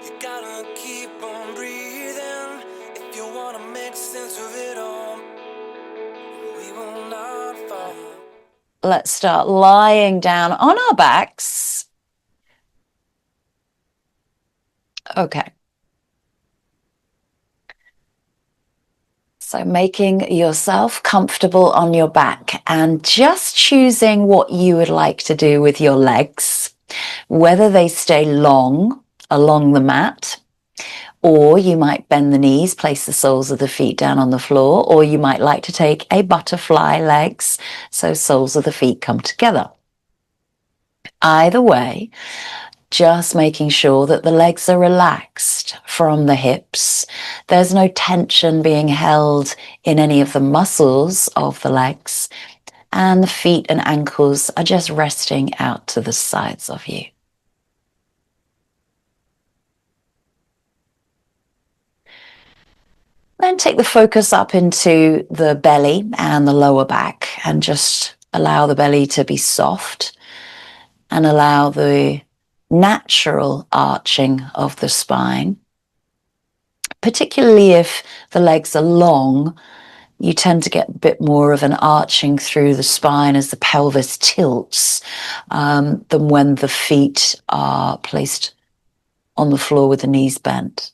You gotta keep on breathing if you wanna make sense of it all. We will not fall. Let's start lying down on our backs. Okay. So making yourself comfortable on your back and just choosing what you would like to do with your legs, whether they stay long along the mat, or you might bend the knees, place the soles of the feet down on the floor, or you might like to take a butterfly legs, so soles of the feet come together. Either way, just making sure that the legs are relaxed from the hips. There's no tension being held in any of the muscles of the legs, and the feet and ankles are just resting out to the sides of you. Then take the focus up into the belly and the lower back and just allow the belly to be soft and allow the natural arching of the spine. Particularly if the legs are long, you tend to get a bit more of an arching through the spine as the pelvis tilts than when the feet are placed on the floor with the knees bent.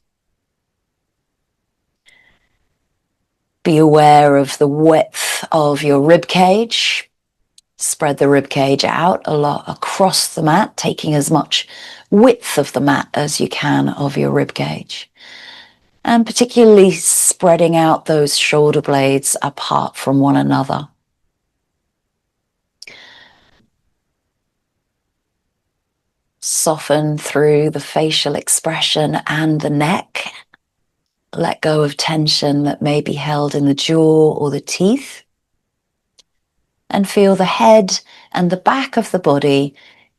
Be aware of the width of your rib cage. Spread the rib cage out a lot across the mat, taking as much width of the mat as you can of your rib cage. And particularly spreading out those shoulder blades apart from one another. Soften through the facial expression and the neck. Let go of tension that may be held in the jaw or the teeth. And feel the head and the back of the body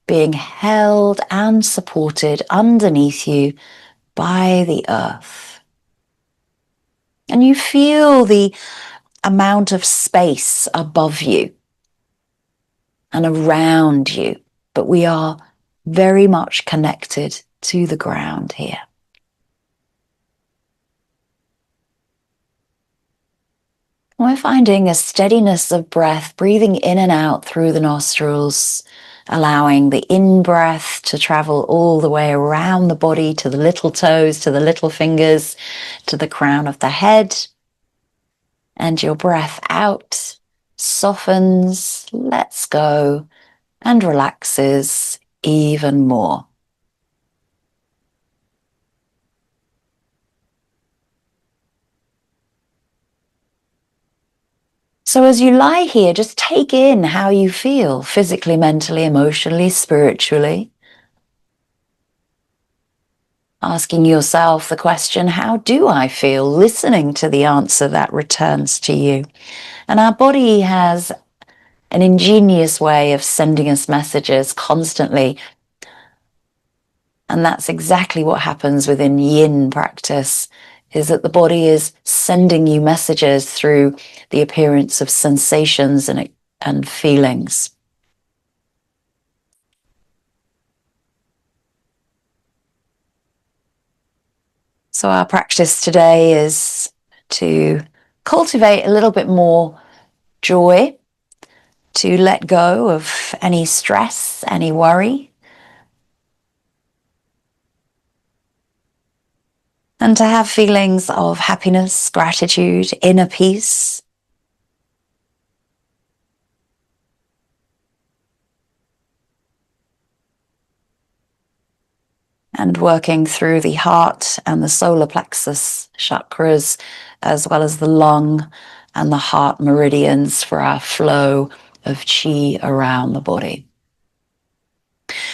being held and supported underneath you by the earth. And you feel the amount of space above you and around you, but we are very much connected to the ground here. We're finding a steadiness of breath, breathing in and out through the nostrils, allowing the in-breath to travel all the way around the body to the little toes, to the little fingers, to the crown of the head. And your breath out softens, lets go, and relaxes even more. So as you lie here, just take in how you feel physically, mentally, emotionally, spiritually. Asking yourself the question, how do I feel? Listening to the answer that returns to you. And our body has an ingenious way of sending us messages constantly. And that's exactly what happens within Yin practice, is that the body is sending you messages through the appearance of sensations and feelings. So our practice today is to cultivate a little bit more joy, to let go of any stress, any worry, and to have feelings of happiness, gratitude, inner peace. And working through the heart and the solar plexus chakras, as well as the lung and the heart meridians for our flow of chi around the body.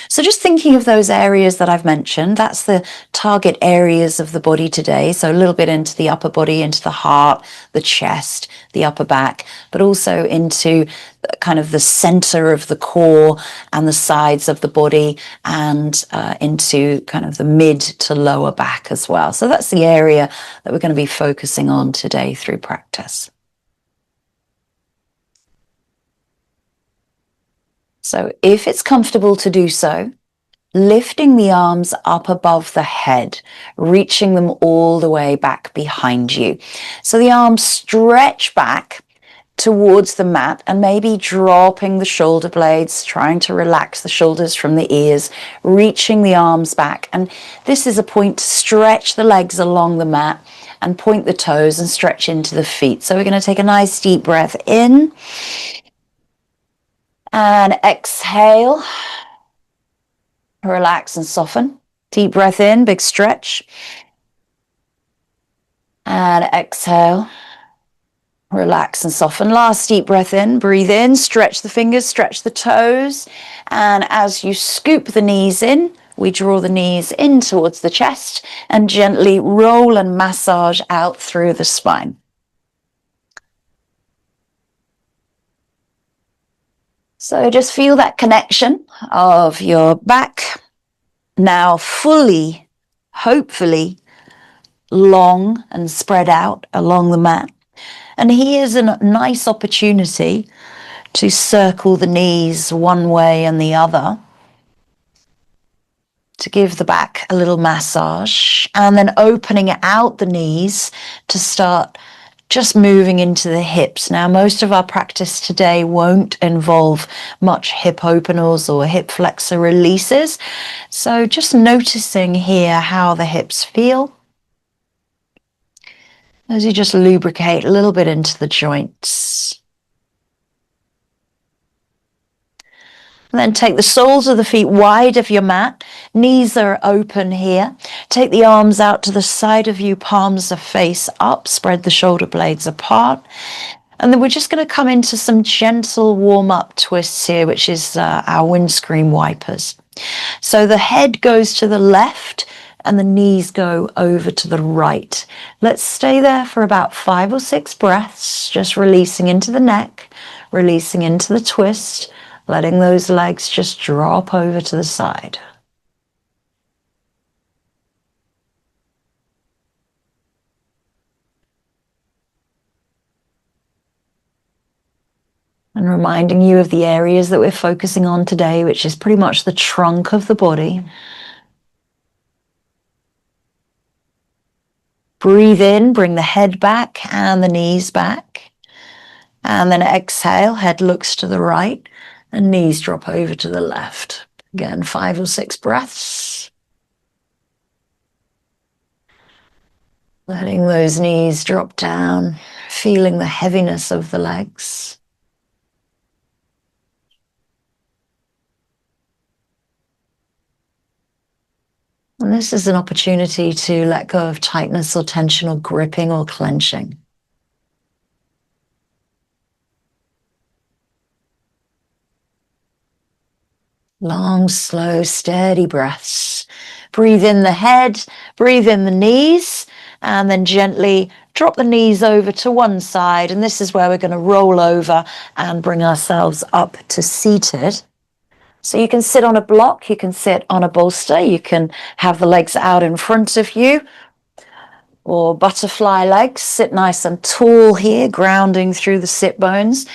So just thinking of those areas that I've mentioned, that's the target areas of the body today. So a little bit into the upper body, into the heart, the chest, the upper back, but also into kind of the center of the core and the sides of the body, and into kind of the mid to lower back as well. So that's the area that we're going to be focusing on today through practice. So if it's comfortable to do so, lifting the arms up above the head, reaching them all the way back behind you. So the arms stretch back towards the mat and maybe dropping the shoulder blades, trying to relax the shoulders from the ears, reaching the arms back. And this is a point to stretch the legs along the mat and point the toes and stretch into the feet. So we're going to take a nice deep breath in and exhale. Relax and soften. Deep breath in, big stretch. And exhale. Relax and soften. Last deep breath in. Breathe in, stretch the fingers, stretch the toes. And as you scoop the knees in, we draw the knees in towards the chest and gently roll and massage out through the spine. So just feel that connection of your back now fully, hopefully, long and spread out along the mat. And here's a nice opportunity to circle the knees one way and the other to give the back a little massage, and then opening out the knees to start just moving into the hips. Now, most of our practice today won't involve much hip openers or hip flexor releases. So just noticing here how the hips feel as you just lubricate a little bit into the joints. And then take the soles of the feet wide of your mat. Knees are open here. Take the arms out to the side of you, palms are face up. Spread the shoulder blades apart. And then we're just going to come into some gentle warm-up twists here, which is our windscreen wipers. So the head goes to the left and the knees go over to the right. Let's stay there for about 5 or 6 breaths, just releasing into the neck, releasing into the twist, letting those legs just drop over to the side. And reminding you of the areas that we're focusing on today, which is pretty much the trunk of the body. Breathe in, bring the head back and the knees back. And then exhale, head looks to the right and knees drop over to the left. Again, 5 or 6 breaths. Letting those knees drop down, feeling the heaviness of the legs. And this is an opportunity to let go of tightness or tension or gripping or clenching. Long, slow, steady breaths. Breathe in the head, breathe in the knees, and then gently drop the knees over to one side. And this is where we're going to roll over and bring ourselves up to seated. So you can sit on a block, you can sit on a bolster, you can have the legs out in front of you, or butterfly legs. Sit nice and tall here, grounding through the sit bones.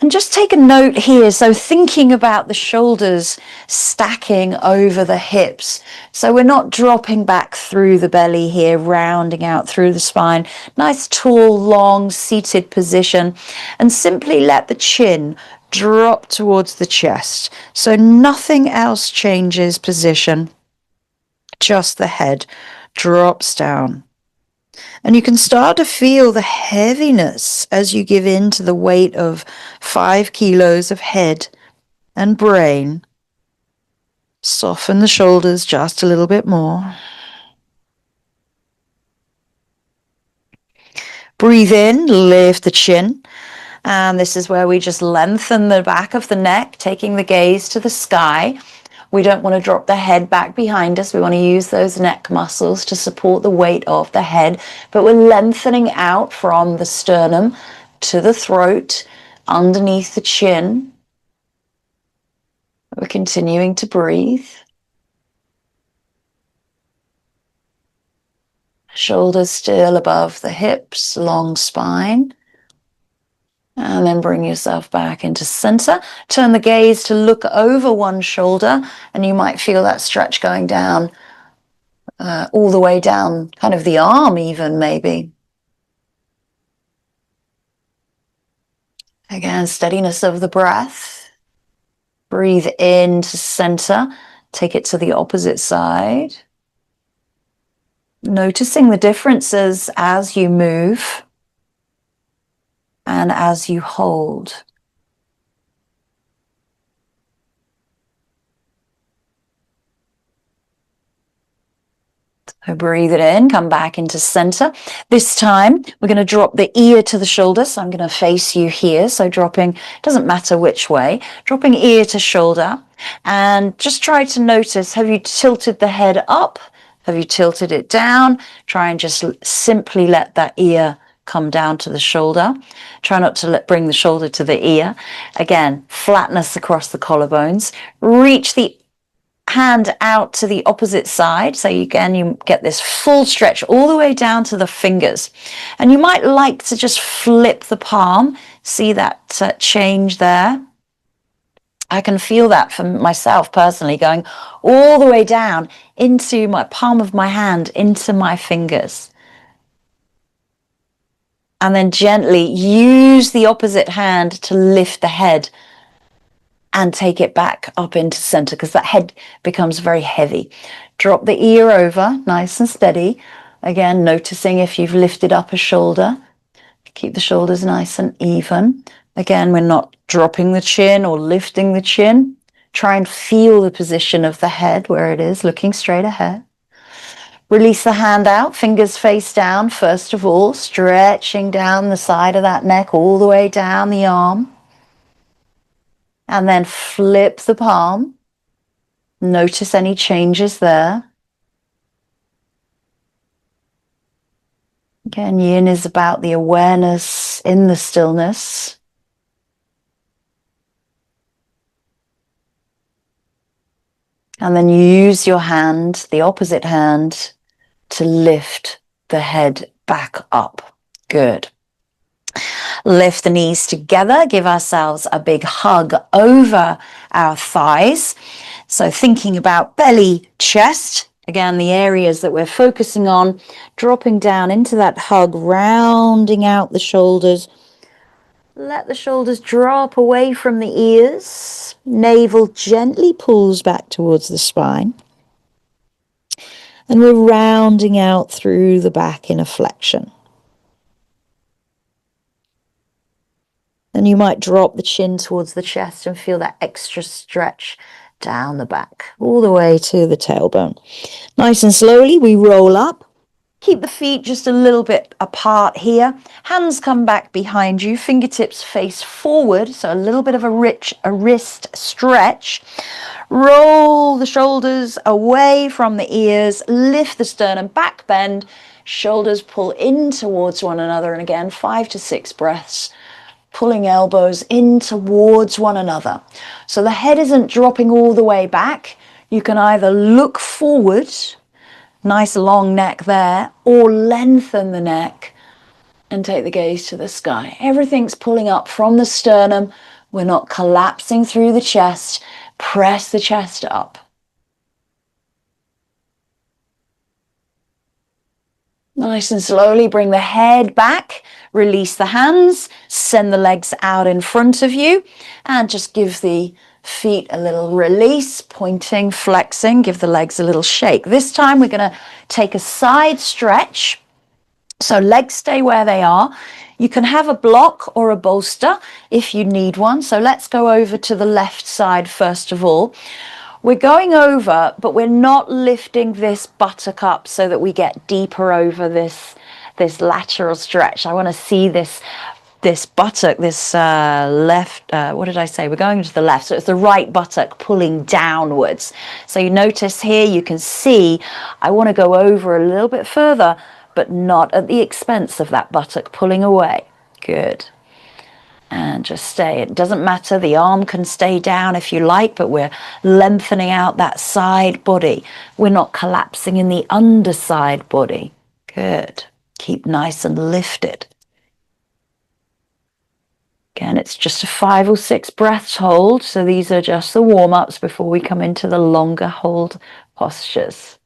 And just take a note here. So thinking about the shoulders stacking over the hips. So we're not dropping back through the belly here, rounding out through the spine. Nice, tall, long, seated position. And simply let the chin drop towards the chest. So nothing else changes position. Just the head drops down. And you can start to feel the heaviness as you give in to the weight of 5 kilos of head and brain. Soften the shoulders just a little bit more. Breathe in, lift the chin. And this is where we just lengthen the back of the neck, taking the gaze to the sky. We don't want to drop the head back behind us. We want to use those neck muscles to support the weight of the head, but we're lengthening out from the sternum to the throat, underneath the chin. We're continuing to breathe. Shoulders still above the hips, long spine. And then bring yourself back into center. Turn the gaze to look over one shoulder, and you might feel that stretch going down, all the way down, kind of the arm even, maybe. Again, steadiness of the breath. Breathe into center. Take it to the opposite side. Noticing the differences as you move and as you hold. So breathe it in, come back into center. This time, we're going to drop the ear to the shoulder. So I'm going to face you here. So dropping, doesn't matter which way, dropping ear to shoulder. And just try to notice, have you tilted the head up? Have you tilted it down? Try and just simply let that ear come down to the shoulder. Try not to bring the shoulder to the ear. Again, flatness across the collarbones. Reach the hand out to the opposite side. So you get this full stretch all the way down to the fingers. And you might like to just flip the palm. See that change there? I can feel that for myself personally, going all the way down into my palm of my hand, into my fingers. And then gently use the opposite hand to lift the head and take it back up into center, because that head becomes very heavy. Drop the ear over, nice and steady. Again, noticing if you've lifted up a shoulder. Keep the shoulders nice and even. Again, we're not dropping the chin or lifting the chin. Try and feel the position of the head where it is, looking straight ahead. Release the hand out, fingers face down, first of all, stretching down the side of that neck all the way down the arm. And then flip the palm. Notice any changes there. Again, Yin is about the awareness in the stillness. And then use your hand, the opposite hand, to lift the head back up. Good. Lift the knees together, give ourselves a big hug over our thighs. So thinking about belly, chest, again, the areas that we're focusing on, dropping down into that hug, rounding out the shoulders. Let the shoulders drop away from the ears. Navel gently pulls back towards the spine. And we're rounding out through the back in a flexion. And you might drop the chin towards the chest and feel that extra stretch down the back, all the way to the tailbone. Nice and slowly, we roll up. Keep the feet just a little bit apart here. Hands come back behind you, fingertips face forward, so a little bit of a wrist stretch. Roll the shoulders away from the ears, lift the sternum, back bend, shoulders pull in towards one another, and again, 5 to 6 breaths. Pulling elbows in towards one another. So the head isn't dropping all the way back. You can either look forward, nice long neck there, or lengthen the neck and take the gaze to the sky. Everything's pulling up from the sternum. We're not collapsing through the chest. Press the chest up. Nice and slowly bring the head back, release the hands, send the legs out in front of you, and just give the feet a little release, pointing, flexing, give the legs a little shake. This time we're going to take a side stretch. So legs stay where they are. You can have a block or a bolster if you need one. So let's go over to the left side first of all. We're going over, but we're not lifting this buttock up so that we get deeper over this lateral stretch. I want to see this buttock, this left, what did I say? We're going to the left. So it's the right buttock pulling downwards. So you notice here, you can see, I want to go over a little bit further, but not at the expense of that buttock pulling away. Good. And just stay. It doesn't matter. The arm can stay down if you like, but we're lengthening out that side body. We're not collapsing in the underside body. Good. Keep nice and lifted. Again, it's just a 5 or 6 breaths hold. So these are just the warm-ups before we come into the longer hold postures.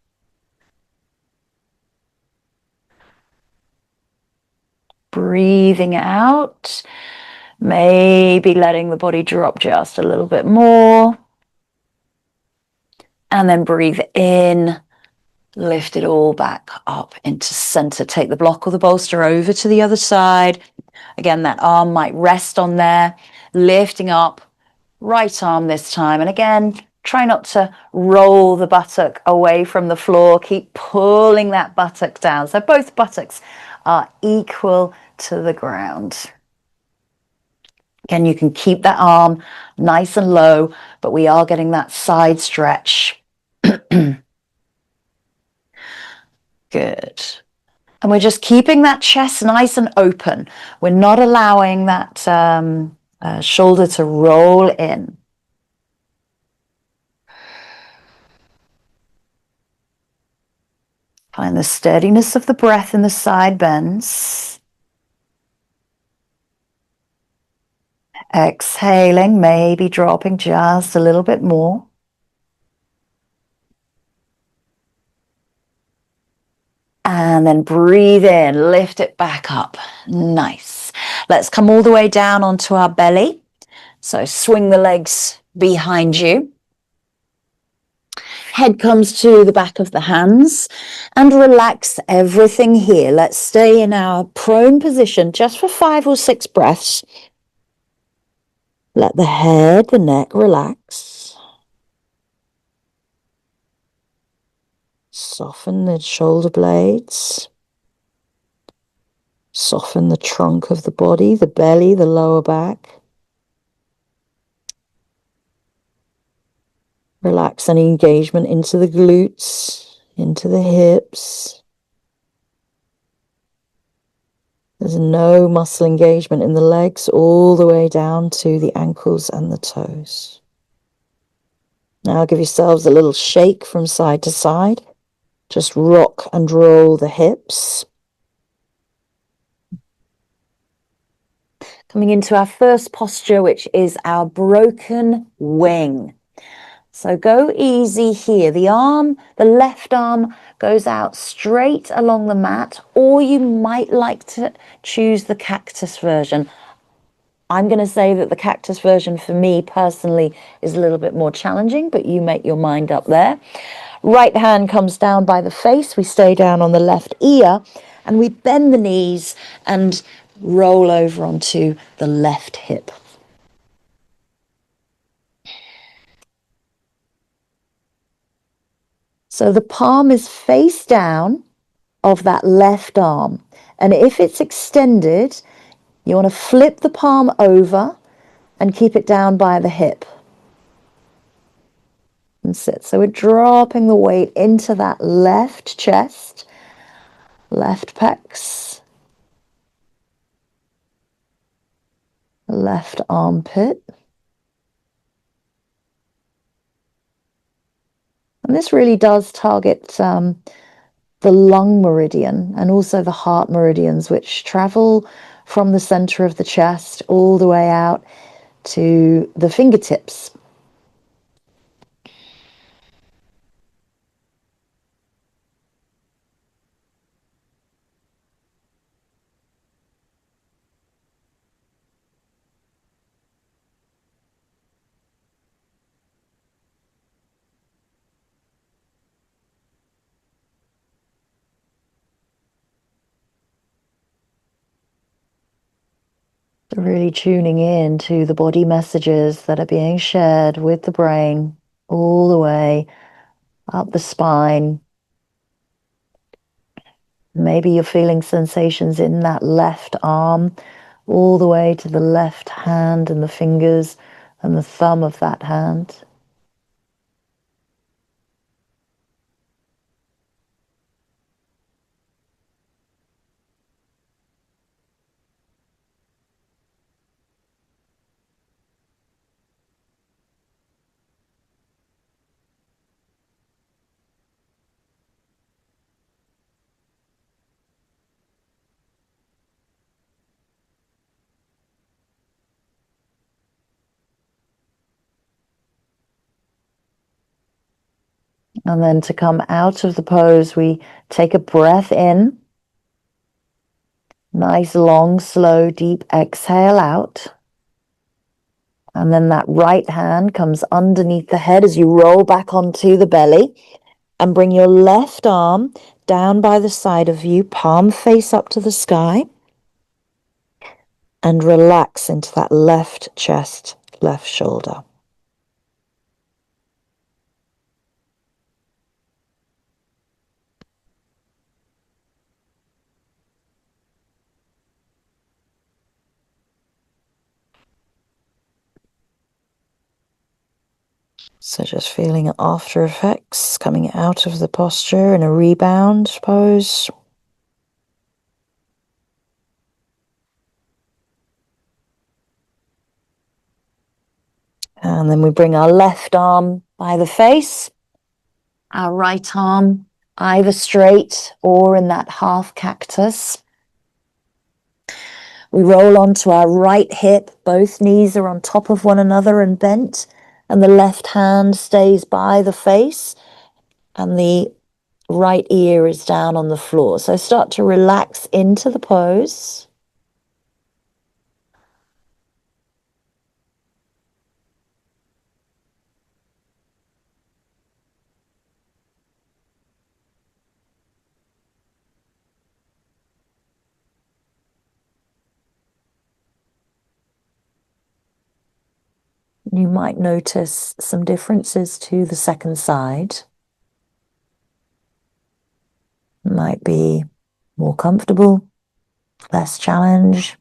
Breathing out, maybe letting the body drop just a little bit more. And then breathe in, lift it all back up into center. Take the block or the bolster over to the other side. Again, that arm might rest on there, lifting up, right arm this time. And again, try not to roll the buttock away from the floor. Keep pulling that buttock down. So both buttocks are equal to the ground. Again, you can keep that arm nice and low, but we are getting that side stretch. Good. And we're just keeping that chest nice and open. We're not allowing that shoulder to roll in. Find the steadiness of the breath in the side bends. Exhaling, maybe dropping just a little bit more. And then breathe in, lift it back up. Nice. Let's come all the way down onto our belly. So swing the legs behind you. Head comes to the back of the hands and relax everything here. Let's stay in our prone position just for 5 or 6 breaths. Let the head, the neck relax. Soften the shoulder blades. Soften the trunk of the body, the belly, the lower back. Relax any engagement into the glutes, into the hips. There's no muscle engagement in the legs all the way down to the ankles and the toes. Now give yourselves a little shake from side to side. Just rock and roll the hips. Coming into our first posture, which is our broken wing. So go easy here. The left arm goes out straight along the mat, or you might like to choose the cactus version. I'm going to say that the cactus version for me personally is a little bit more challenging, but you make your mind up there. Right hand comes down by the face. We stay down on the left ear and we bend the knees and roll over onto the left hip. So the palm is face down of that left arm. And if it's extended, you want to flip the palm over and keep it down by the hip. And sit. So we're dropping the weight into that left chest, left pecs, left armpit. And this really does target the lung meridian and also the heart meridians, which travel from the center of the chest all the way out to the fingertips. Really tuning in to the body messages that are being shared with the brain all the way up the spine. Maybe you're feeling sensations in that left arm all the way to the left hand and the fingers and the thumb of that hand. And then to come out of the pose, we take a breath in. Nice, long, slow, deep exhale out. And then that right hand comes underneath the head as you roll back onto the belly and bring your left arm down by the side of you, palm face up to the sky, and relax into that left chest, left shoulder. So just feeling after effects coming out of the posture in a rebound pose. And then we bring our left arm by the face, our right arm either straight or in that half cactus. We roll onto our right hip, both knees are on top of one another and bent, and the left hand stays by the face, and the right ear is down on the floor. So start to relax into the pose. You might notice some differences to the second side. It might be more comfortable, less challenge.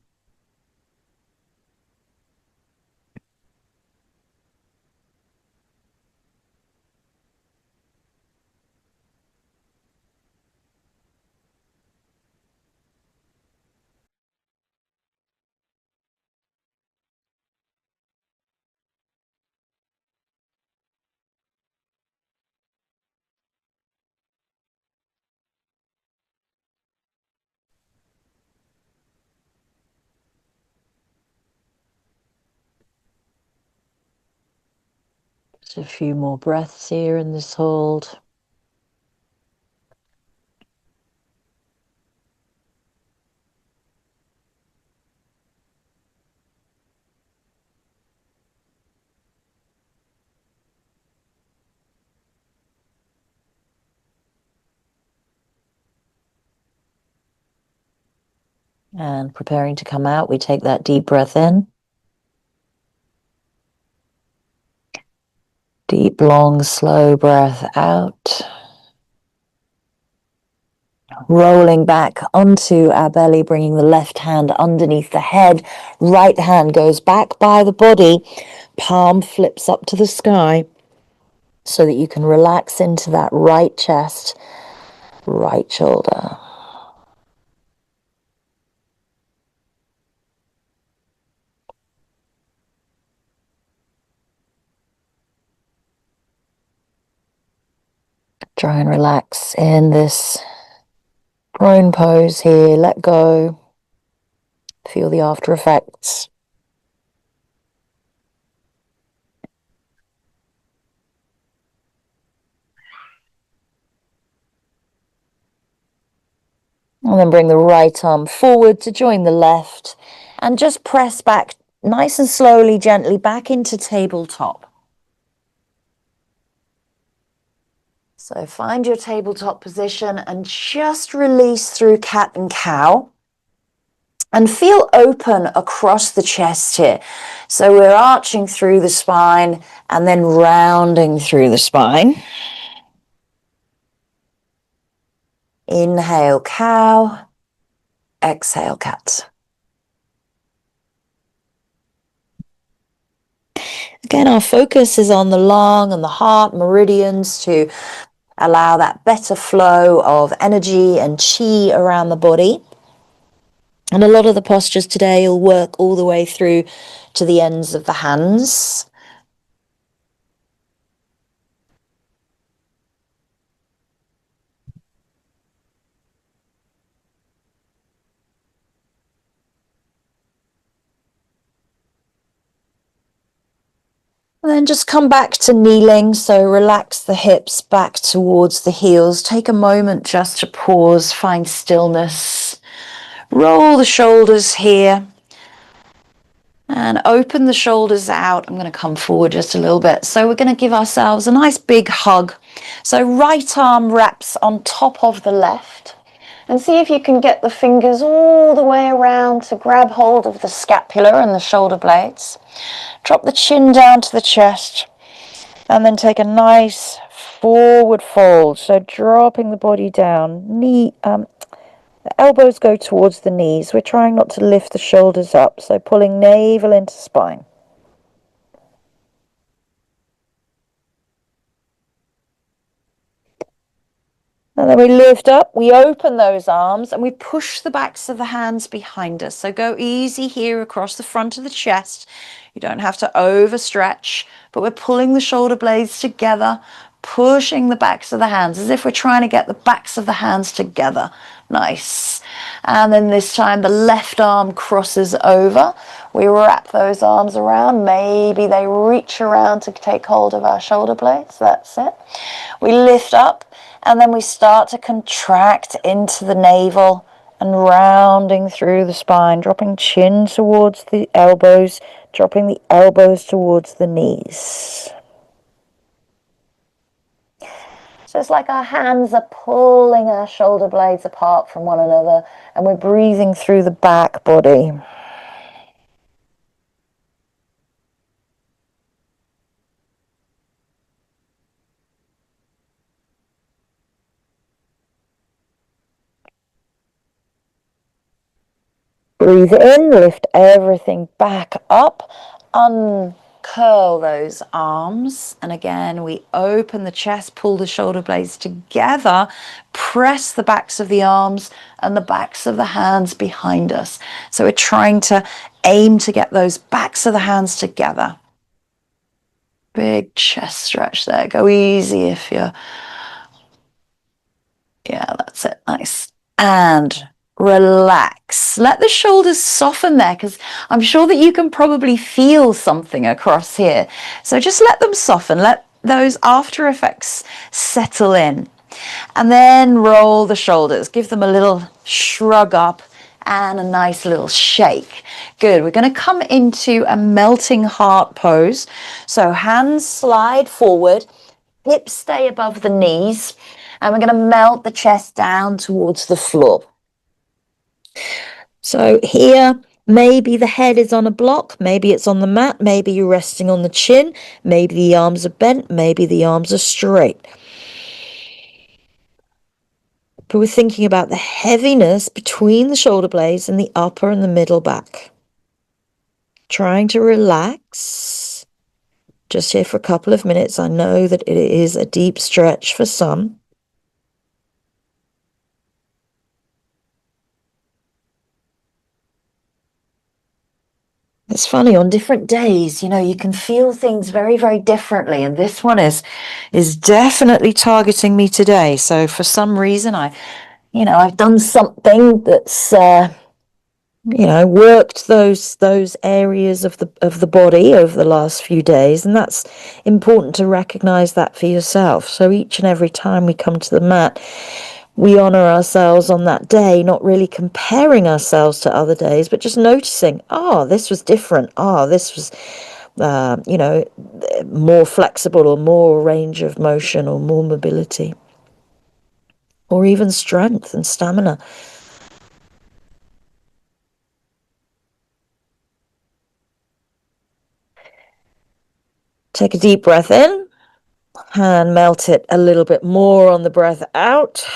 Just a few more breaths here in this hold. And preparing to come out, we take that deep breath in. Deep, long, slow breath out. Rolling back onto our belly, bringing the left hand underneath the head. Right hand goes back by the body. Palm flips up to the sky so that you can relax into that right chest, right shoulder. Try and relax in this prone pose here. Let go. Feel the after effects. And then bring the right arm forward to join the left and just press back nice and slowly, gently back into tabletop. So find your tabletop position and just release through cat and cow. And feel open across the chest here. So we're arching through the spine and then rounding through the spine. Inhale, cow. Exhale, cat. Again, our focus is on the lung and the heart meridians to allow that better flow of energy and chi around the body. And a lot of the postures today will work all the way through to the ends of the hands. And then just come back to kneeling. So relax the hips back towards the heels. Take a moment just to pause, find stillness. Roll the shoulders here. And open the shoulders out. I'm going to come forward just a little bit. So we're going to give ourselves a nice big hug. So right arm wraps on top of the left. And see if you can get the fingers all the way around to grab hold of the scapula and the shoulder blades. Drop the chin down to the chest. And then take a nice forward fold. So dropping the body down. The elbows go towards the knees. We're trying not to lift the shoulders up. So pulling navel into spine. And then we lift up, we open those arms and we push the backs of the hands behind us. So go easy here across the front of the chest. You don't have to overstretch, but we're pulling the shoulder blades together, pushing the backs of the hands as if we're trying to get the backs of the hands together. Nice. And then this time the left arm crosses over. We wrap those arms around. Maybe they reach around to take hold of our shoulder blades. That's it. We lift up. And then we start to contract into the navel and rounding through the spine, dropping chin towards the elbows, dropping the elbows towards the knees. So it's like our hands are pulling our shoulder blades apart from one another and we're breathing through the back body. Breathe in, lift everything back up, uncurl those arms. And again, we open the chest, pull the shoulder blades together, press the backs of the arms and the backs of the hands behind us. So we're trying to aim to get those backs of the hands together. Big chest stretch there. Go easy if you're... Yeah, that's it. Nice. And relax. Let the shoulders soften there because I'm sure that you can probably feel something across here. So just let them soften. Let those after effects settle in. And then roll the shoulders. Give them a little shrug up and a nice little shake. Good. We're going to come into a melting heart pose. So hands slide forward. Hips stay above the knees. And we're going to melt the chest down towards the floor. So here, maybe the head is on a block, maybe it's on the mat, maybe you're resting on the chin, maybe the arms are bent, maybe the arms are straight. But we're thinking about the heaviness between the shoulder blades and the upper and the middle back. Trying to relax. Just here for a couple of minutes. I know that it is a deep stretch for some. It's funny, on different days, you know, you can feel things very, very differently. And this one is definitely targeting me today. So for some reason, I've done something that's, worked those areas of the body over the last few days. And that's important to recognize that for yourself. So each and every time we come to the mat, we honor ourselves on that day, not really comparing ourselves to other days, but just noticing, this was different. This was, more flexible or more range of motion or more mobility or even strength and stamina. Take a deep breath in and melt it a little bit more on the breath out.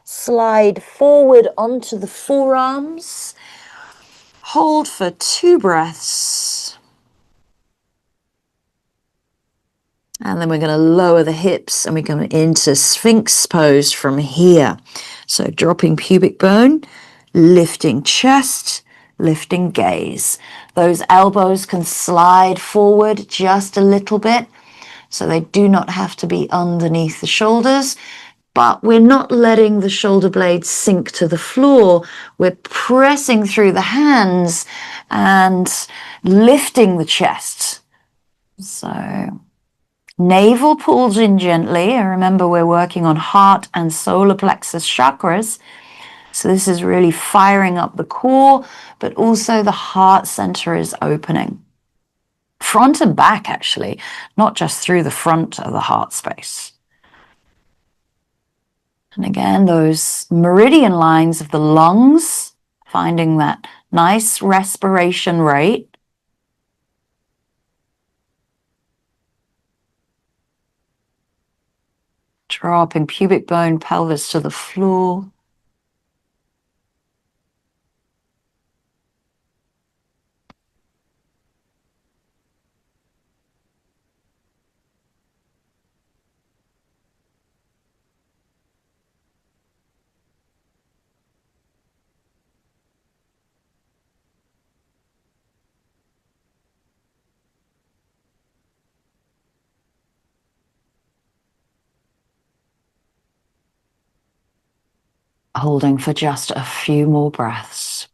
Slide forward onto the forearms. Hold for 2 breaths. And then we're going to lower the hips and we're going into Sphinx pose from here. So dropping pubic bone, lifting chest, lifting gaze. Those elbows can slide forward just a little bit. So they do not have to be underneath the shoulders, but we're not letting the shoulder blades sink to the floor. We're pressing through the hands and lifting the chest. So navel pulls in gently. And remember, we're working on heart and solar plexus chakras. So this is really firing up the core, but also the heart center is opening. Front and back, actually, not just through the front of the heart space. And again, those meridian lines of the lungs, finding that nice respiration rate. Dropping pubic bone, pelvis to the floor. Holding for just a few more breaths.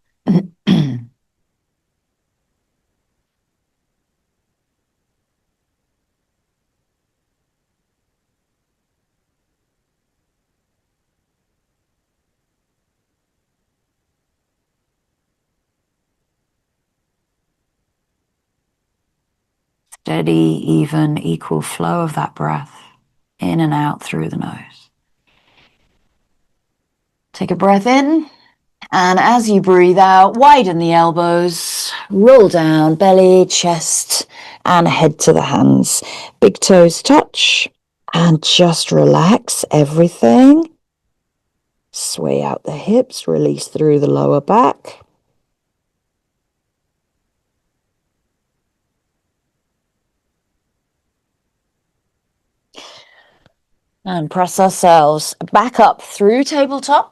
Steady, even, equal flow of that breath in and out through the nose. Take a breath in, and as you breathe out, widen the elbows, roll down, belly, chest, and head to the hands. Big toes touch, and just relax everything. Sway out the hips, release through the lower back. And press ourselves back up through tabletop.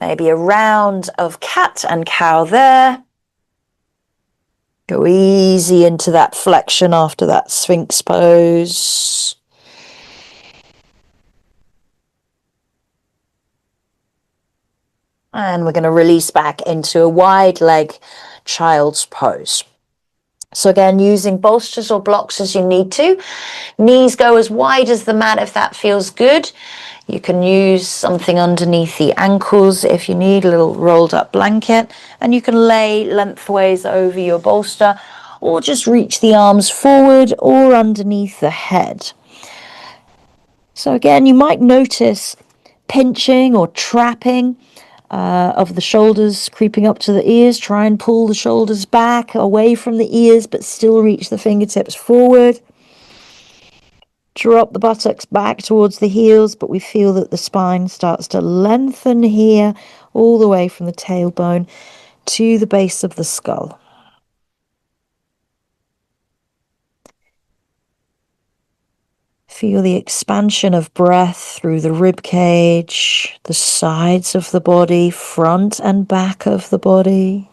Maybe a round of cat and cow there. Go easy into that flexion after that Sphinx pose. And we're going to release back into a wide leg child's pose. So again, using bolsters or blocks as you need to. Knees go as wide as the mat if that feels good. You can use something underneath the ankles if you need, a little rolled up blanket. And you can lay lengthways over your bolster or just reach the arms forward or underneath the head. So again, you might notice pinching or trapping of the shoulders creeping up to the ears. Try and pull the shoulders back away from the ears, but still reach the fingertips forward. Drop the buttocks back towards the heels, but we feel that the spine starts to lengthen here, all the way from the tailbone to the base of the skull. Feel the expansion of breath through the rib cage, the sides of the body, front and back of the body.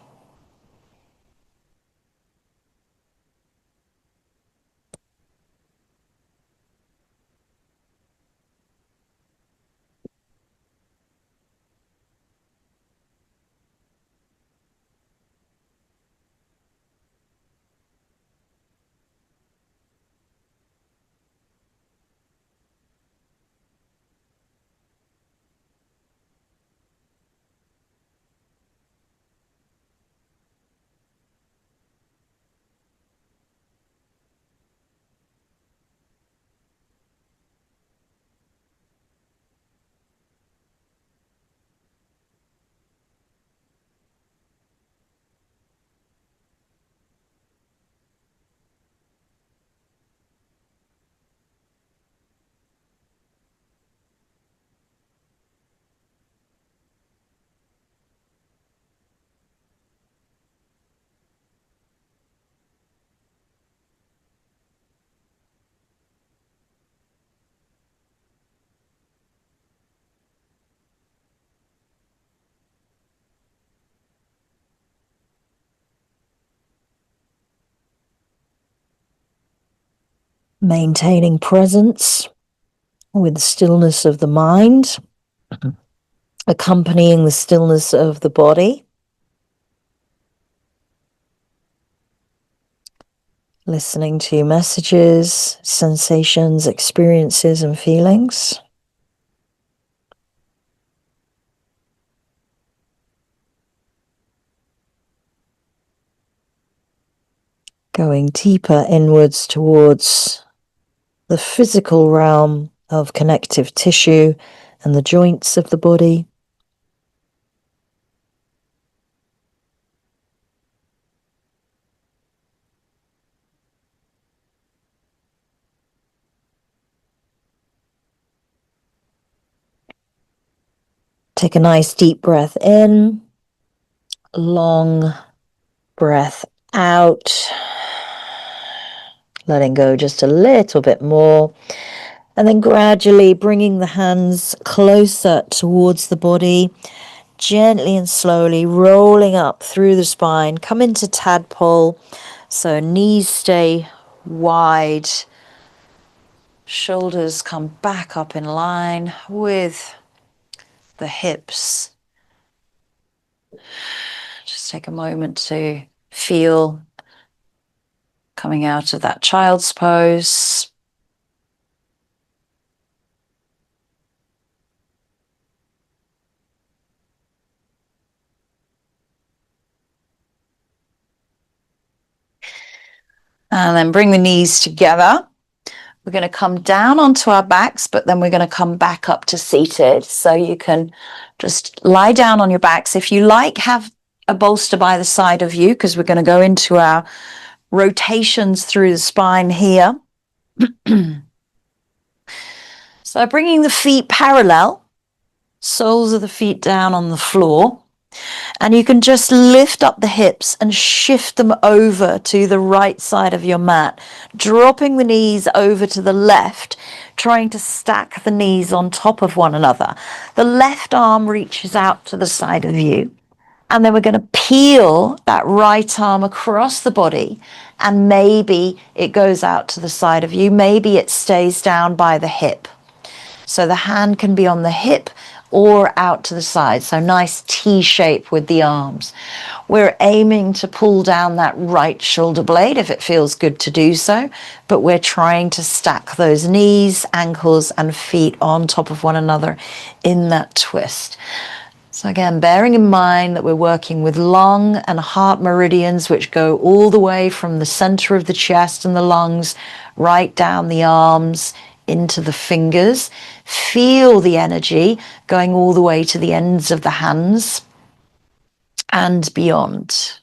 Maintaining presence with the stillness of the mind, accompanying the stillness of the body. Listening to messages, sensations, experiences, and feelings. Going deeper inwards towards the physical realm of connective tissue and the joints of the body. Take a nice deep breath in, long breath out, letting go just a little bit more, and then gradually bringing the hands closer towards the body, gently and slowly rolling up through the spine. Come into tadpole, so knees stay wide, shoulders come back up in line with the hips. Just take a moment to feel coming out of that child's pose. And then bring the knees together. We're going to come down onto our backs, but then we're going to come back up to seated. So you can just lie down on your backs. If you like, have a bolster by the side of you, because we're going to go into our rotations through the spine here. So bringing the feet parallel, soles of the feet down on the floor. And you can just lift up the hips and shift them over to the right side of your mat, dropping the knees over to the left, trying to stack the knees on top of one another. The left arm reaches out to the side of you. And then we're going to peel that right arm across the body, and maybe it goes out to the side of you. Maybe it stays down by the hip. So the hand can be on the hip or out to the side. So nice T shape with the arms. We're aiming to pull down that right shoulder blade if it feels good to do so, but we're trying to stack those knees, ankles, and feet on top of one another in that twist. So again, bearing in mind that we're working with lung and heart meridians, which go all the way from the center of the chest and the lungs, right down the arms, into the fingers. Feel the energy going all the way to the ends of the hands and beyond.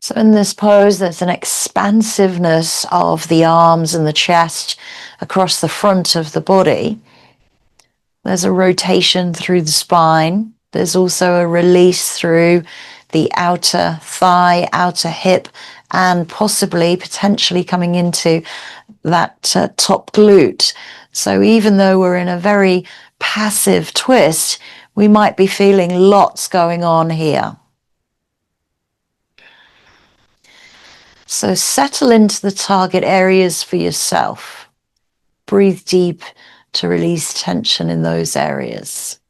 So in this pose, there's an expansiveness of the arms and the chest across the front of the body. There's a rotation through the spine. There's also a release through the outer thigh, outer hip, and possibly, potentially coming into that top glute. So even though we're in a very passive twist, we might be feeling lots going on here. So settle into the target areas for yourself. Breathe deep to release tension in those areas.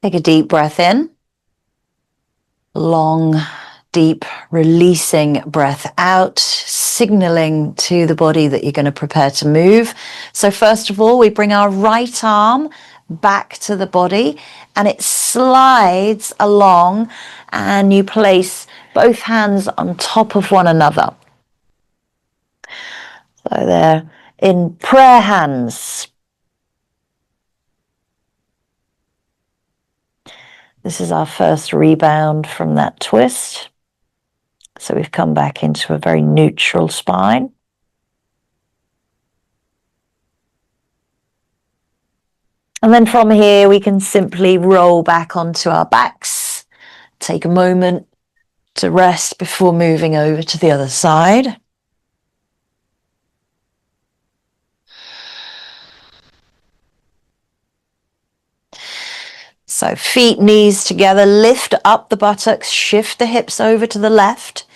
Take a deep breath in. Long, deep, releasing breath out, signaling to the body that you're going to prepare to move. So first of all, we bring our right arm back to the body and it slides along, and you place both hands on top of one another. So they're in prayer hands. This is our first rebound from that twist. So we've come back into a very neutral spine. And then from here, we can simply roll back onto our backs, take a moment to rest before moving over to the other side. So feet, knees together, lift up the buttocks, shift the hips over to the left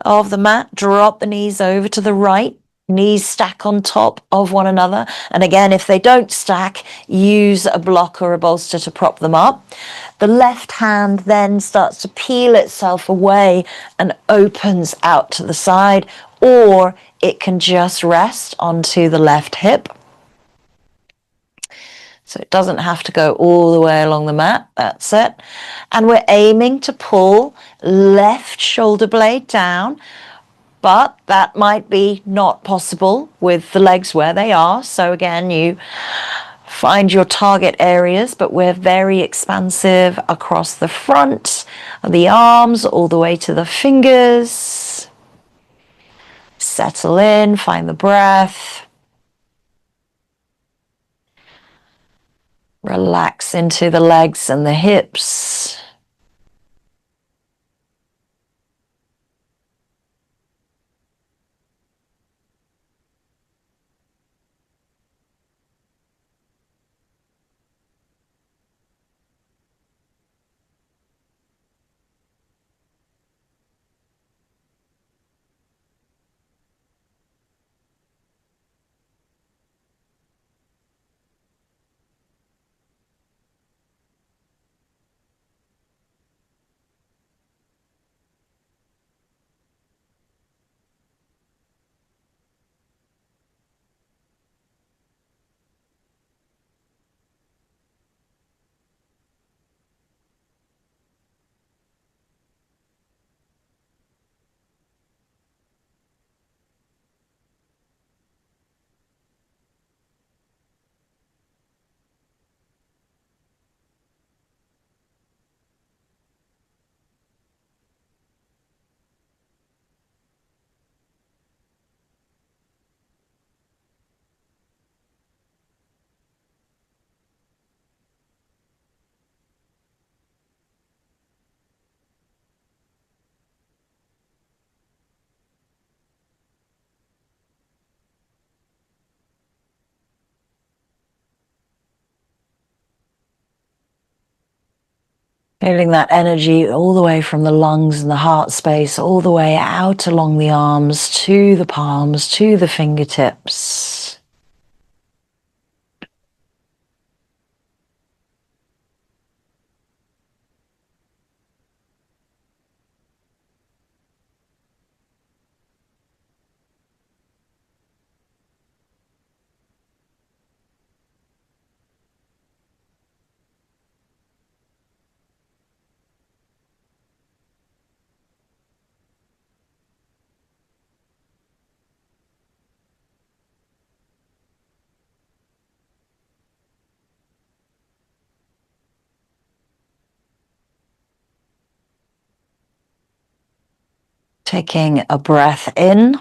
of the mat, drop the knees over to the right. Knees stack on top of one another. And again, if they don't stack, use a block or a bolster to prop them up. The left hand then starts to peel itself away and opens out to the side, or it can just rest onto the left hip. So it doesn't have to go all the way along the mat. That's it. And we're aiming to pull left shoulder blade down, but that might be not possible with the legs where they are. So again, you find your target areas, but we're very expansive across the front of the arms, all the way to the fingers. Settle in, find the breath. Relax into the legs and the hips. Feeling that energy all the way from the lungs and the heart space, all the way out along the arms, to the palms, to the fingertips. Taking a breath in,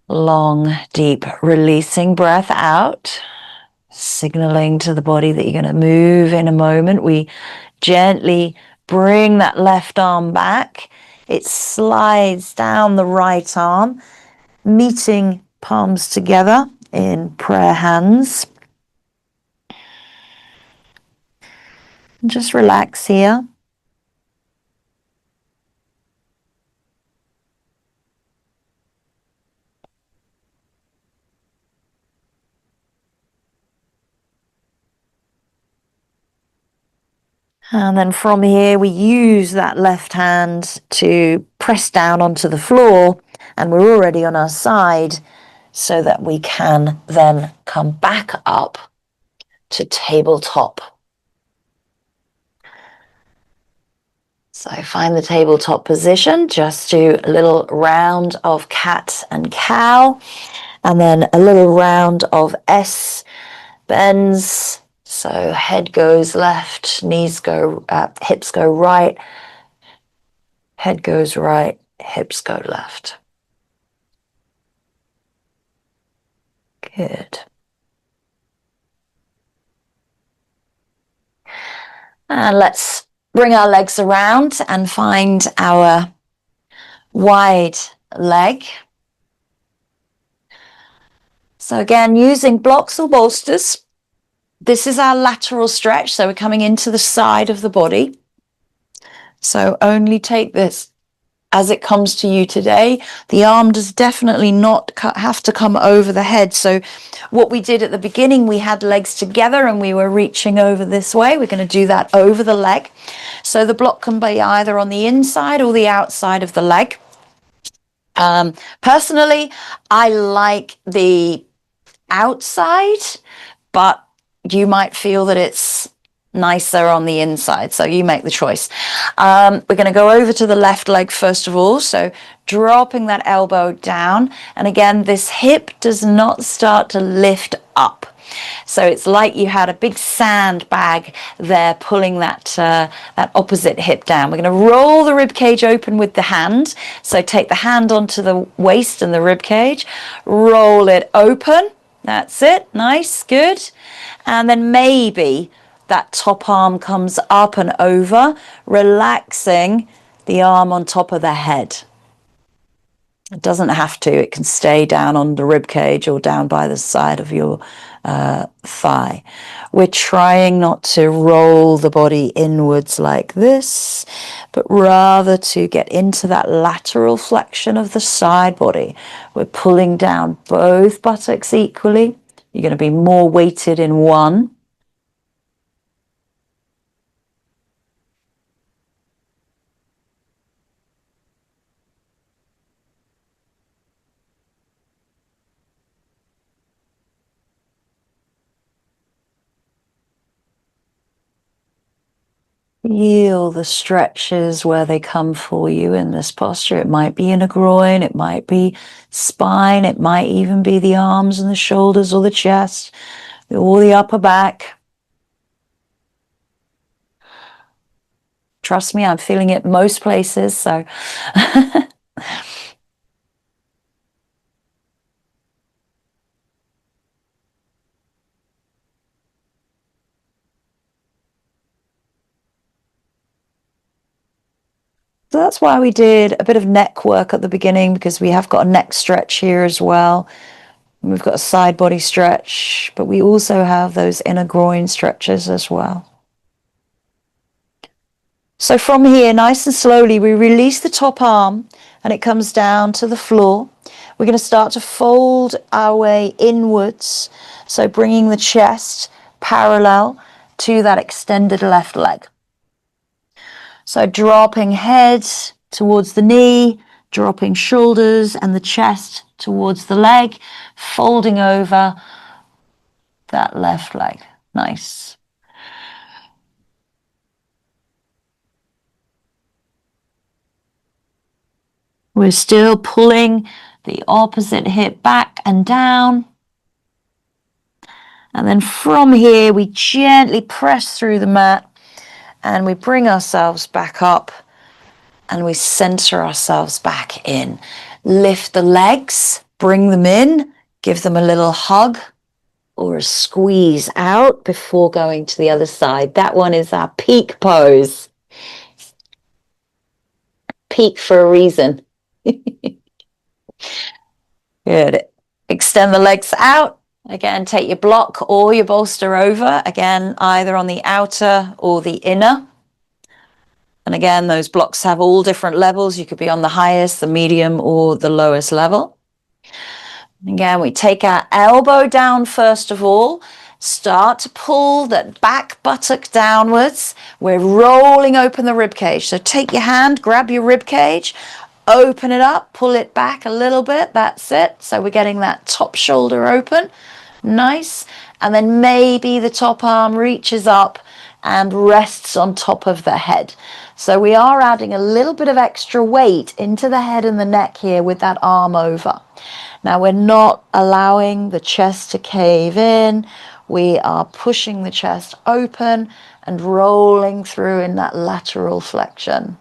long, deep, releasing breath out, signaling to the body that you're going to move in a moment. We gently bring that left arm back. It slides down the right arm, meeting palms together in prayer hands. And just relax here. And then from here, we use that left hand to press down onto the floor, and we're already on our side so that we can then come back up to tabletop. So find the tabletop position, just do a little round of cat and cow, and then a little round of S bends. So head goes left, knees go, hips go right, head goes right, hips go left. Good. And let's bring our legs around and find our wide leg. So again, using blocks or bolsters. This is our lateral stretch, so we're coming into the side of the body. So only take this as it comes to you today. The arm does definitely not have to come over the head. So what we did at the beginning, we had legs together and we were reaching over this way. We're going to do that over the leg. So the block can be either on the inside or the outside of the leg. Personally, I like the outside, but you might feel that it's nicer on the inside, so you make the choice. We're going to go over to the left leg first of all, so dropping that elbow down, and again this hip does not start to lift up. So it's like you had a big sandbag there pulling that that opposite hip down. We're going to roll the rib cage open with the hand. So take the hand onto the waist and the rib cage, roll it open. That's it. Nice, good. And then maybe that top arm comes up and over, relaxing the arm on top of the head. It doesn't have to. It can stay down on the rib cage or down by the side of your thigh. We're trying not to roll the body inwards like this, but rather to get into that lateral flexion of the side body. We're pulling down both buttocks equally. You're going to be more weighted in one. Feel the stretches where they come for you in this posture. It might be in a groin, it might be spine, it might even be the arms and the shoulders or the chest or the upper back. Trust me, I'm feeling it most places, so. So that's why we did a bit of neck work at the beginning, because we have got a neck stretch here as well. We've got a side body stretch, but we also have those inner groin stretches as well. So from here, nice and slowly, we release the top arm and it comes down to the floor. We're going to start to fold our way inwards. So bringing the chest parallel to that extended left leg. So dropping head towards the knee, dropping shoulders and the chest towards the leg, folding over that left leg. Nice. We're still pulling the opposite hip back and down. And then from here, we gently press through the mat and we bring ourselves back up and we center ourselves back in. Lift the legs, bring them in, give them a little hug or a squeeze out before going to the other side. That one is our peak pose. Peak for a reason. Good. Extend the legs out. Again, take your block or your bolster over. Again, either on the outer or the inner. And again, those blocks have all different levels. You could be on the highest, the medium, or the lowest level. Again, we take our elbow down first of all, Start to pull that back buttock downwards. We're rolling open the rib cage. So take your hand, grab your rib cage, open it up, pull it back a little bit. That's it. So we're getting that top shoulder open. Nice. And then maybe the top arm reaches up and rests on top of the head. So we are adding a little bit of extra weight into the head and the neck here with that arm over. Now we're not allowing the chest to cave in. We are pushing the chest open and rolling through in that lateral flexion.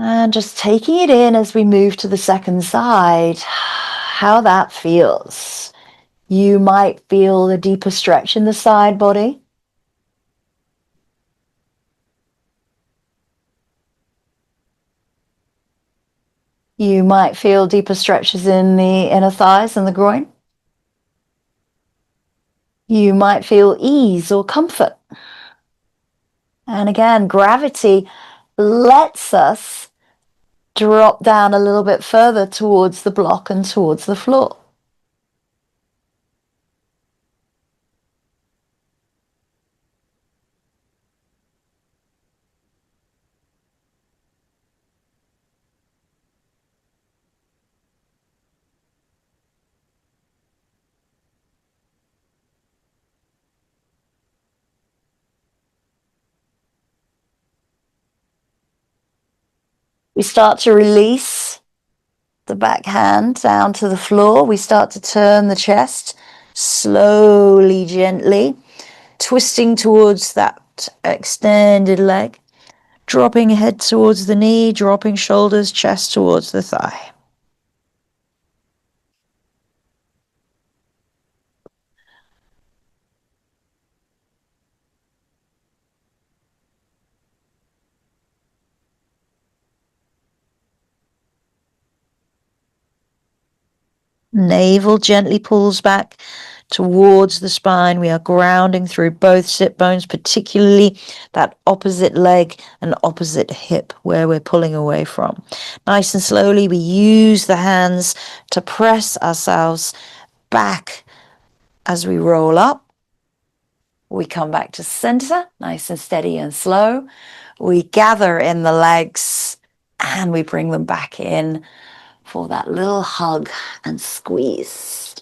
And just taking it in as we move to the second side, how that feels. You might feel a deeper stretch in the side body. You might feel deeper stretches in the inner thighs and the groin. You might feel ease or comfort. And again, gravity lets us drop down a little bit further towards the block and towards the floor. We start to release the back hand down to the floor. We start to turn the chest slowly, gently, twisting towards that extended leg, dropping head towards the knee, dropping shoulders, chest towards the thigh. Navel gently pulls back towards the spine. We are grounding through both sit bones, particularly that opposite leg and opposite hip where we're pulling away from. Nice and slowly, we use the hands to press ourselves back as we roll up. We come back to center, nice and steady and slow. We gather in the legs and we bring them back in for that little hug and squeeze.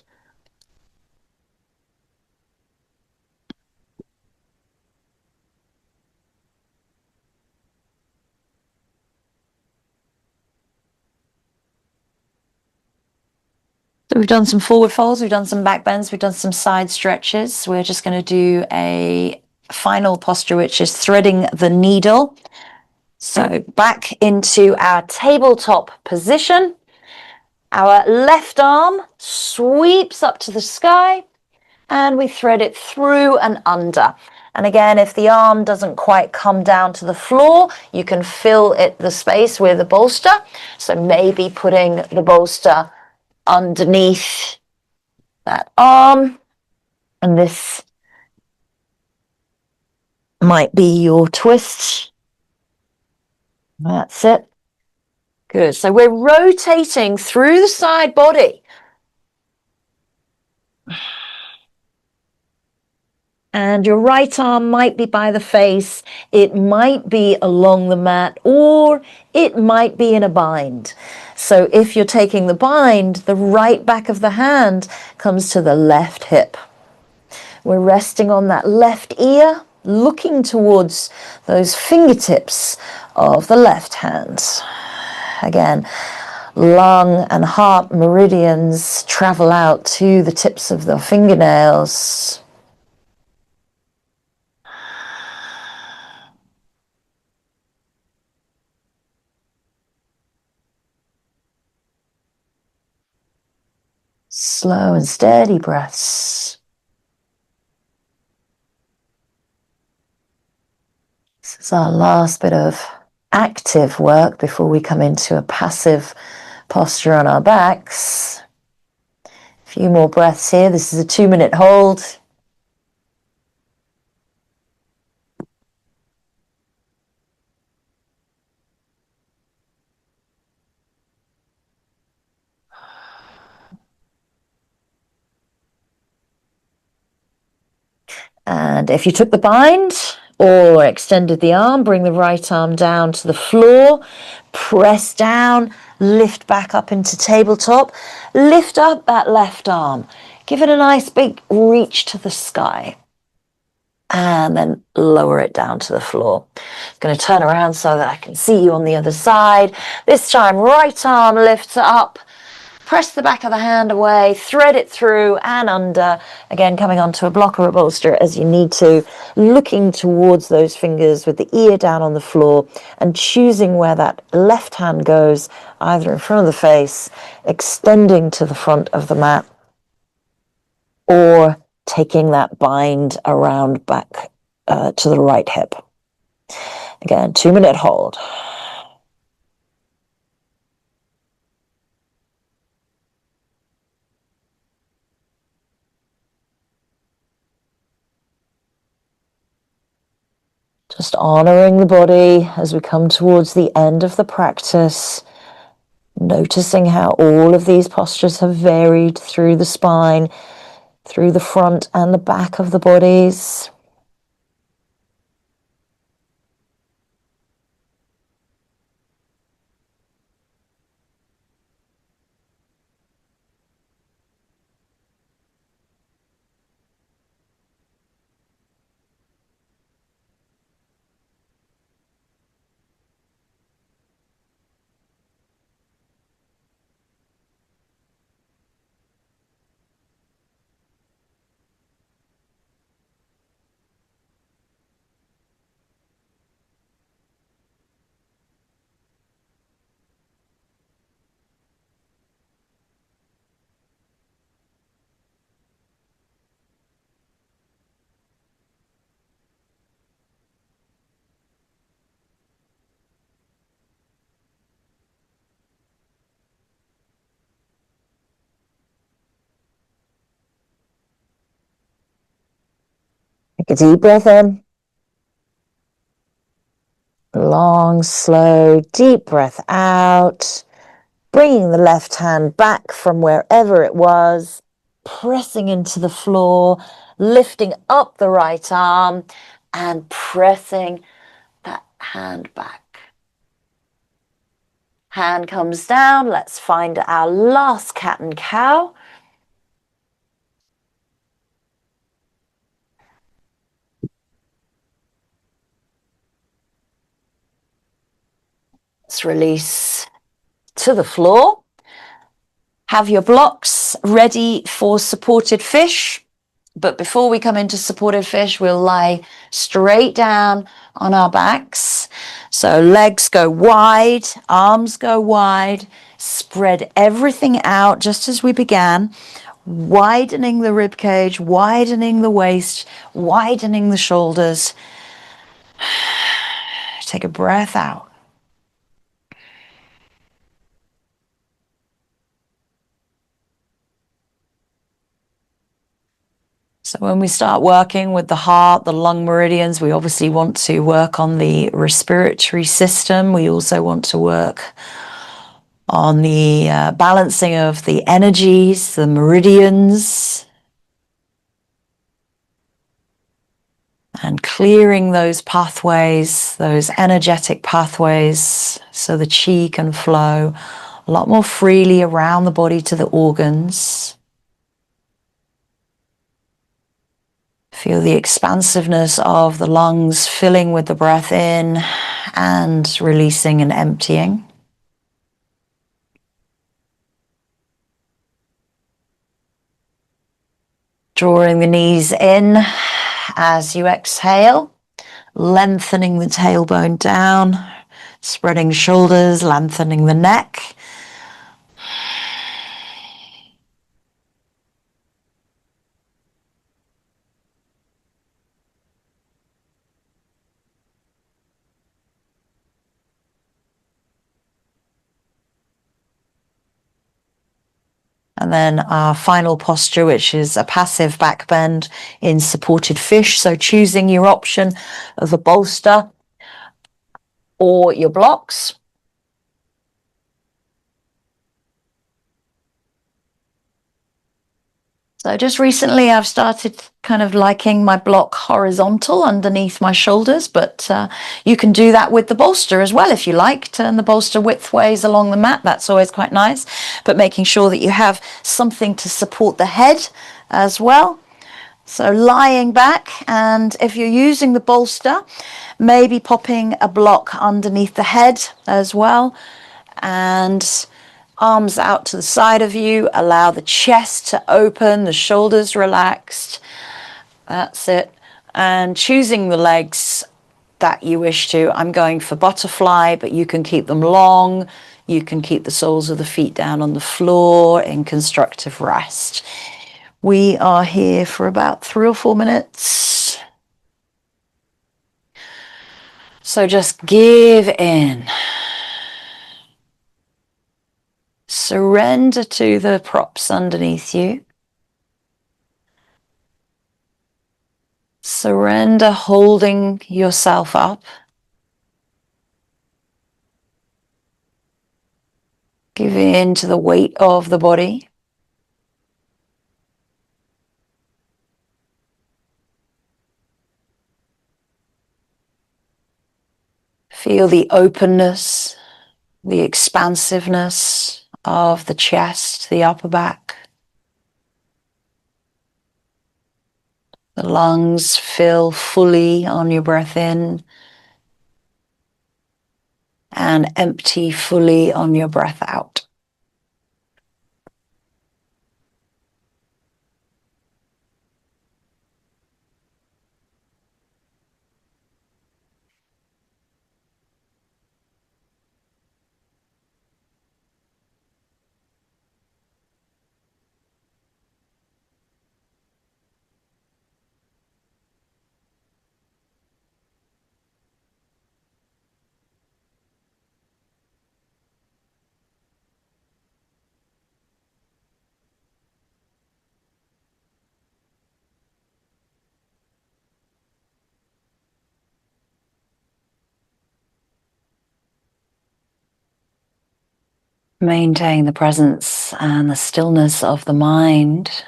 So we've done some forward folds, we've done some back bends, we've done some side stretches. We're just going to do a final posture, which is threading the needle. So back into our tabletop position. Our left arm sweeps up to the sky and we thread it through and under. And again, if the arm doesn't quite come down to the floor, you can fill the space with a bolster. So maybe putting the bolster underneath that arm, and this might be your twist. That's it. Good. So we're rotating through the side body. And your right arm might be by the face, it might be along the mat, or it might be in a bind. So if you're taking the bind, the right back of the hand comes to the left hip. We're resting on that left ear, looking towards those fingertips of the left hand. Again, lung and heart meridians travel out to the tips of the fingernails. Slow and steady breaths. This is our last bit of active work before we come into a passive posture on our backs. A few more breaths here. This is a 2-minute hold. And if you took the bind or extended the arm, bring the right arm down to the floor, press down, lift back up into tabletop, lift up that left arm, give it a nice big reach to the sky, and then lower it down to the floor. I'm going to turn around so that I can see you on the other side. This time, right arm lifts up. Press the back of the hand away, thread it through and under, again coming onto a block or a bolster as you need to, looking towards those fingers with the ear down on the floor and choosing where that left hand goes, either in front of the face, extending to the front of the mat, or taking that bind around back to the right hip. Again, 2-minute hold. Just honoring the body as we come towards the end of the practice, noticing how all of these postures have varied through the spine, through the front and the back of the bodies. Take a deep breath in. Long, slow, deep breath out. Bringing the left hand back from wherever it was, pressing into the floor, lifting up the right arm and pressing that hand back. Hand comes down. Let's find our last cat and cow. Let's release to the floor. Have your blocks ready for supported fish. But before we come into supported fish, we'll lie straight down on our backs. So legs go wide, arms go wide, spread everything out just as we began, widening the rib cage, widening the waist, widening the shoulders. Take a breath out. So when we start working with the heart, the lung meridians, we obviously want to work on the respiratory system. We also want to work on the balancing of the energies, the meridians, and clearing those pathways, those energetic pathways, so the chi can flow a lot more freely around the body to the organs. Feel the expansiveness of the lungs filling with the breath in and releasing and emptying. Drawing the knees in as you exhale, lengthening the tailbone down, spreading shoulders, lengthening the neck. And then our final posture, which is a passive back bend in supported fish. So choosing your option of a bolster or your blocks. So just recently I've started kind of liking my block horizontal underneath my shoulders, but you can do that with the bolster as well if you like. Turn the bolster widthways along the mat, that's always quite nice, but making sure that you have something to support the head as well. So lying back, and if you're using the bolster, maybe popping a block underneath the head as well, and arms out to the side of you, allow the chest to open, the shoulders relaxed. That's it. And choosing the legs that you wish to. I'm going for butterfly, but you can keep them long. You can keep the soles of the feet down on the floor in constructive rest. We are here for about 3 or 4 minutes. So just give in. Surrender to the props underneath you. Surrender holding yourself up. Give in to the weight of the body. Feel the openness, the expansiveness of the chest, the upper back. The lungs fill fully on your breath in and empty fully on your breath out. Maintain the presence and the stillness of the mind,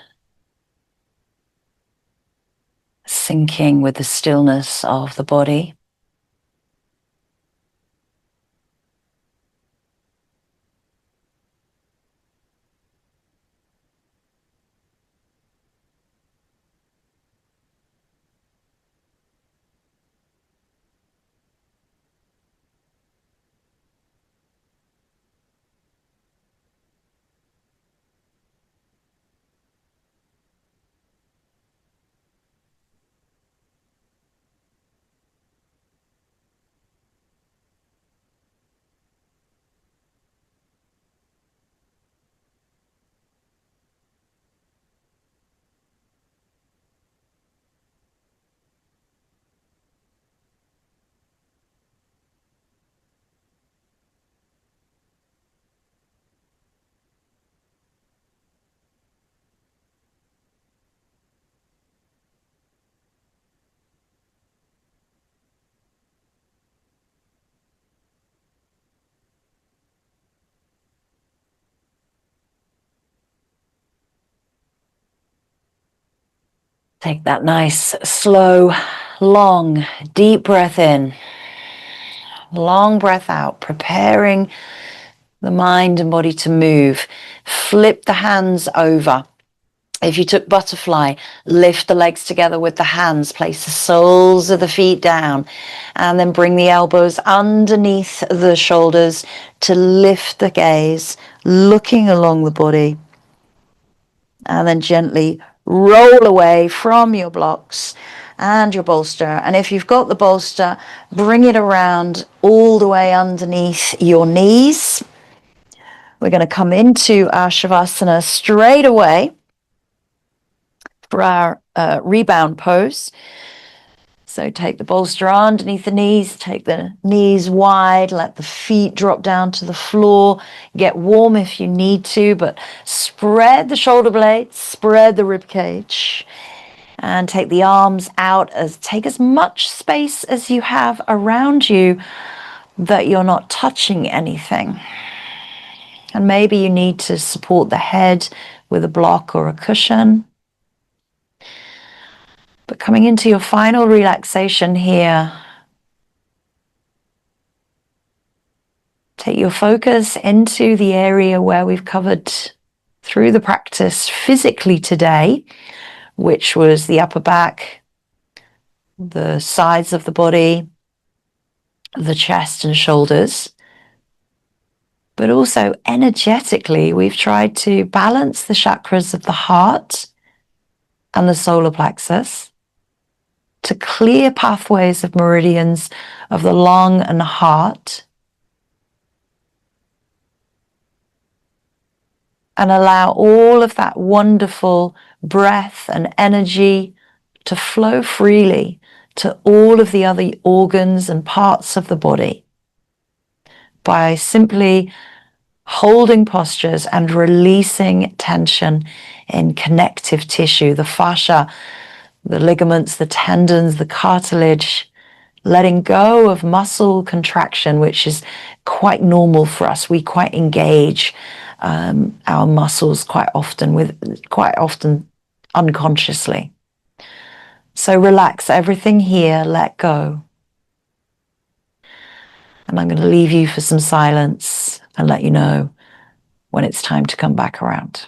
syncing with the stillness of the body. Take that nice, slow, long, deep breath in. Long breath out, preparing the mind and body to move. Flip the hands over. If you took butterfly, lift the legs together with the hands, place the soles of the feet down, and then bring the elbows underneath the shoulders to lift the gaze, looking along the body. And then gently roll away from your blocks and your bolster. And if you've got the bolster, bring it around all the way underneath your knees. We're going to come into our Shavasana straight away for our rebound pose. So take the bolster underneath the knees, take the knees wide, let the feet drop down to the floor, get warm if you need to, but spread the shoulder blades, spread the rib cage, and take the arms out, take as much space as you have around you that you're not touching anything. And maybe you need to support the head with a block or a cushion. coming into your final relaxation here, take your focus into the area where we've covered through the practice physically today, which was the upper back, the sides of the body, the chest and shoulders. But also energetically, we've tried to balance the chakras of the heart and the solar plexus to clear pathways of meridians of the lung and the heart, and allow all of that wonderful breath and energy to flow freely to all of the other organs and parts of the body by simply holding postures and releasing tension in connective tissue, the fascia, the ligaments, the tendons, the cartilage, letting go of muscle contraction, which is quite normal for us. We quite engage our muscles quite often unconsciously. So relax everything here, let go. And I'm going to leave you for some silence and let you know when it's time to come back around.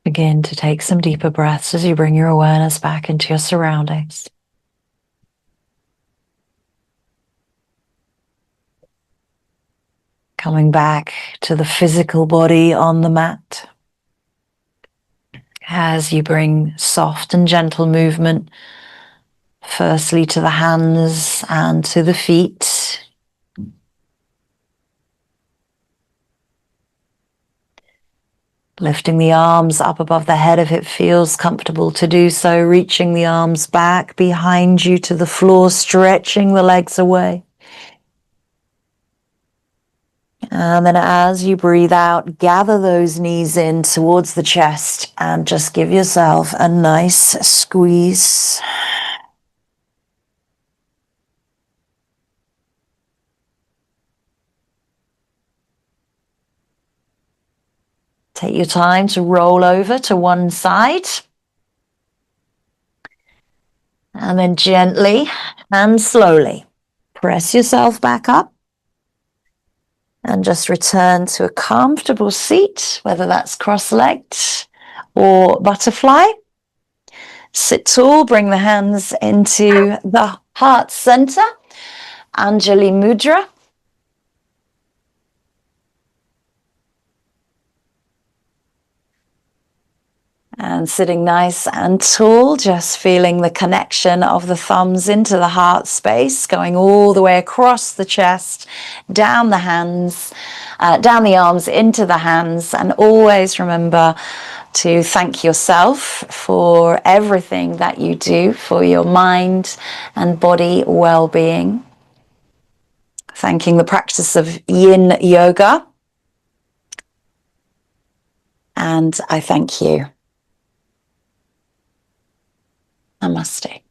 Begin to take some deeper breaths as you bring your awareness back into your surroundings. Coming back to the physical body on the mat. As you bring soft and gentle movement, firstly to the hands and to the feet. Lifting the arms up above the head if it feels comfortable to do so, reaching the arms back behind you to the floor, stretching the legs away. And then as you breathe out, gather those knees in towards the chest and just give yourself a nice squeeze. Take your time to roll over to one side. And then gently and slowly press yourself back up. And just return to a comfortable seat, whether that's cross-legged or butterfly. Sit tall, bring the hands into the heart center, Anjali Mudra. And sitting nice and tall, just feeling the connection of the thumbs into the heart space, going all the way across the chest, down the hands, down the arms into the hands. And always remember to thank yourself for everything that you do for your mind and body well-being. Thanking the practice of Yin Yoga. And I thank you. Namaste.